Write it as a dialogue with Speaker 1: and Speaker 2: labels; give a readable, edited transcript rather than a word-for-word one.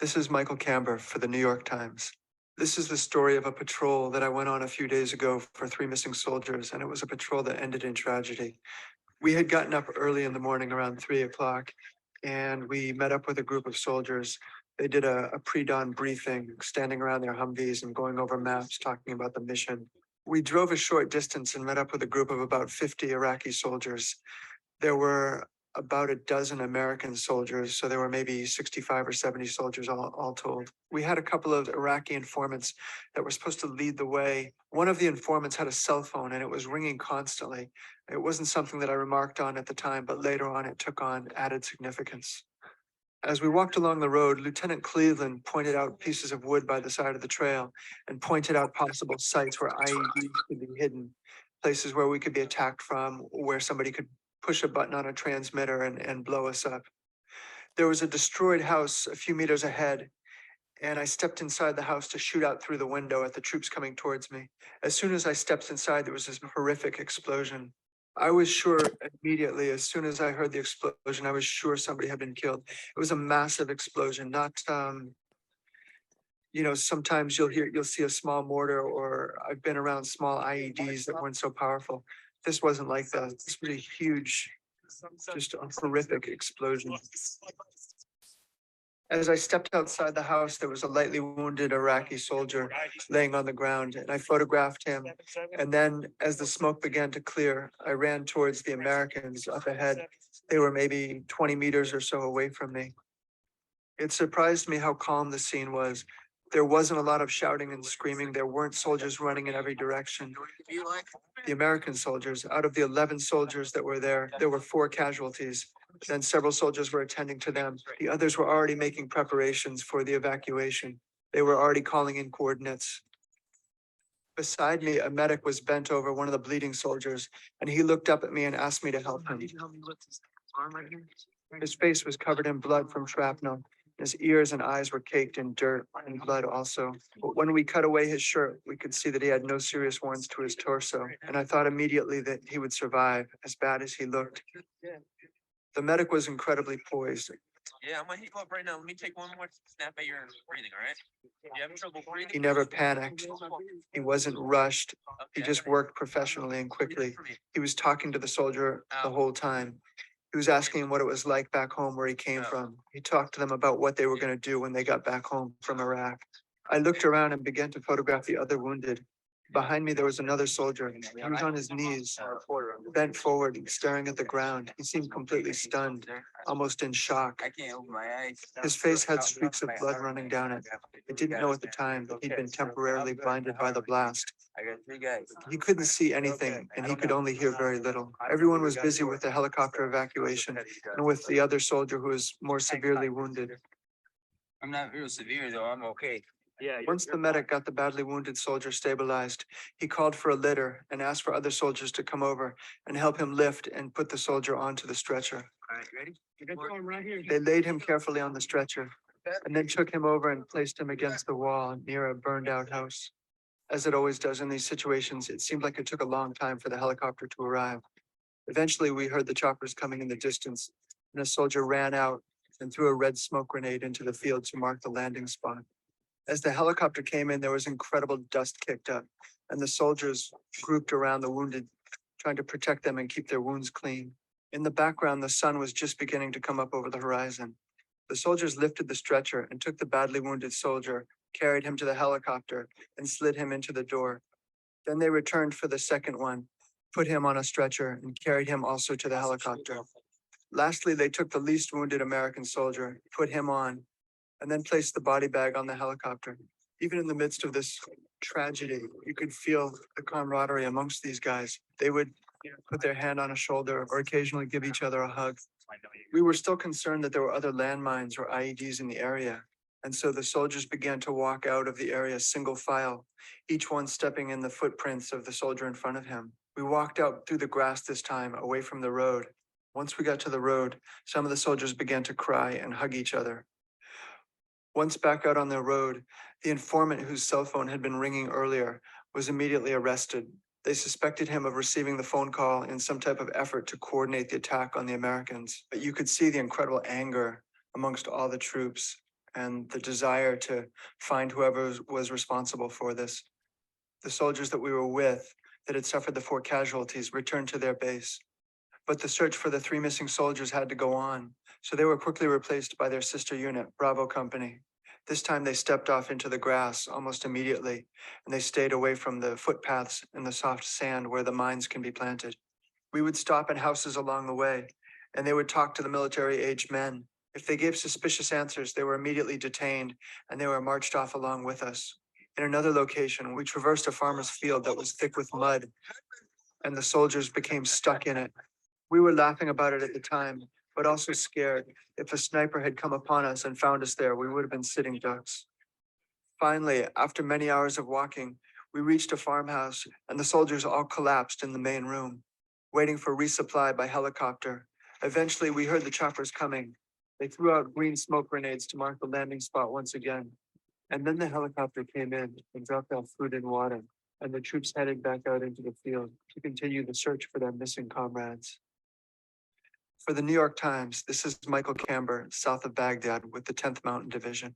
Speaker 1: This is Michael Kamber for the New York Times. This is the story of a patrol that I went on a few days ago for 3 missing soldiers, and it was a patrol that ended in tragedy. We had gotten up early in the morning around 3 o'clock, and we met up with a group of soldiers. They did a pre-dawn briefing, standing around their Humvees and going over maps, talking about the mission. We drove a short distance and met up with a group of about 50 Iraqi soldiers. There were about a dozen American soldiers, so there were maybe 65 or 70 soldiers all told. We had a couple of Iraqi informants that were supposed to lead the way. One of the informants had a cell phone and it was ringing constantly. It wasn't something that I remarked on at the time, but later on it took on added significance. As we walked along the road, Lieutenant Cleveland pointed out pieces of wood by the side of the trail and pointed out possible sites where IEDs could be hidden, places where we could be attacked from, where somebody could push a button on a transmitter and blow us up. There was a destroyed house a few meters ahead, and I stepped inside the house to shoot out through the window at the troops coming towards me. As soon as I stepped inside, there was this horrific explosion. I was sure immediately, as soon as I heard the explosion, I was sure somebody had been killed. It was a massive explosion, not sometimes you'll see a small mortar, or I've been around small IEDs that weren't so powerful. This wasn't like that. This was a huge, just a horrific explosion. As I stepped outside the house, there was a lightly wounded Iraqi soldier laying on the ground, and I photographed him. And then, as the smoke began to clear, I ran towards the Americans up ahead. They were maybe 20 meters or so away from me. It surprised me how calm the scene was. There wasn't a lot of shouting and screaming. There weren't soldiers running in every direction. The American soldiers, out of the 11 soldiers that were there were 4 casualties. Then several soldiers were attending to them. The others were already making preparations for the evacuation. They were already calling in coordinates. Beside me, a medic was bent over one of the bleeding soldiers, and he looked up at me and asked me to help him. His face was covered in blood from shrapnel. His ears and eyes were caked in dirt and blood also. But when we cut away his shirt, we could see that he had no serious wounds to his torso, and I thought immediately that he would survive, as bad as he looked. The medic was incredibly poised.
Speaker 2: Yeah, I'm gonna hit you up right now. Let me take one more snap at your breathing, all right? You having trouble breathing?
Speaker 1: He never panicked. He wasn't rushed. He just worked professionally and quickly. He was talking to the soldier the whole time. He was asking him what it was like back home where he came from. He talked to them about what they were going to do when they got back home from Iraq. I looked around and began to photograph the other wounded. Behind me, there was another soldier. He was on his knees, bent forward, staring at the ground. He seemed completely stunned, almost in shock.
Speaker 2: I can't open my eyes.
Speaker 1: His face had streaks of blood running down it. I didn't know at the time that he'd been temporarily blinded by the blast.
Speaker 2: I got 3 guys.
Speaker 1: He couldn't see anything, and he could only hear very little. Everyone was busy with the helicopter evacuation and with the other soldier who was more severely wounded.
Speaker 2: I'm not real severe though. I'm okay.
Speaker 3: Yeah.
Speaker 1: Once the medic got the badly wounded soldier stabilized, he called for a litter and asked for other soldiers to come over and help him lift and put the soldier onto the stretcher.
Speaker 2: All right, ready?
Speaker 3: Right here.
Speaker 1: They laid him carefully on the stretcher and then took him over and placed him against the wall near a burned out house. As it always does in these situations, it seemed like it took a long time for the helicopter to arrive. Eventually, we heard the choppers coming in the distance, and a soldier ran out and threw a red smoke grenade into the field to mark the landing spot. As the helicopter came in, there was incredible dust kicked up, and the soldiers grouped around the wounded, trying to protect them and keep their wounds clean. In the background, the sun was just beginning to come up over the horizon. The soldiers lifted the stretcher and took the badly wounded soldier, carried him to the helicopter, and slid him into the door. Then they returned for the second one, put him on a stretcher, and carried him also to the helicopter. Lastly, they took the least wounded American soldier, put him on, and then placed the body bag on the helicopter. Even in the midst of this tragedy, you could feel the camaraderie amongst these guys. They would put their hand on a shoulder or occasionally give each other a hug. We were still concerned that there were other landmines or IEDs in the area, and so the soldiers began to walk out of the area single file, each one stepping in the footprints of the soldier in front of him. We walked out through the grass this time, away from the road. Once we got to the road, some of the soldiers began to cry and hug each other. Once back out on the road, the informant whose cell phone had been ringing earlier was immediately arrested. They suspected him of receiving the phone call in some type of effort to coordinate the attack on the Americans. But you could see the incredible anger amongst all the troops and the desire to find whoever was responsible for this. The soldiers that we were with that had suffered the 4 casualties returned to their base. But the search for the 3 missing soldiers had to go on, so they were quickly replaced by their sister unit, Bravo Company. This time they stepped off into the grass almost immediately, and they stayed away from the footpaths and the soft sand where the mines can be planted. We would stop at houses along the way, and they would talk to the military-aged men. If they gave suspicious answers, they were immediately detained, and they were marched off along with us. In another location, we traversed a farmer's field that was thick with mud, and the soldiers became stuck in it. We were laughing about it at the time, but also scared. If a sniper had come upon us and found us there, we would have been sitting ducks. Finally, after many hours of walking, we reached a farmhouse, and the soldiers all collapsed in the main room, waiting for resupply by helicopter. Eventually, we heard the choppers coming. They threw out green smoke grenades to mark the landing spot once again. And then the helicopter came in and dropped off food and water, and the troops headed back out into the field to continue the search for their missing comrades. For the New York Times, this is Michael Kamber, south of Baghdad with the 10th Mountain Division.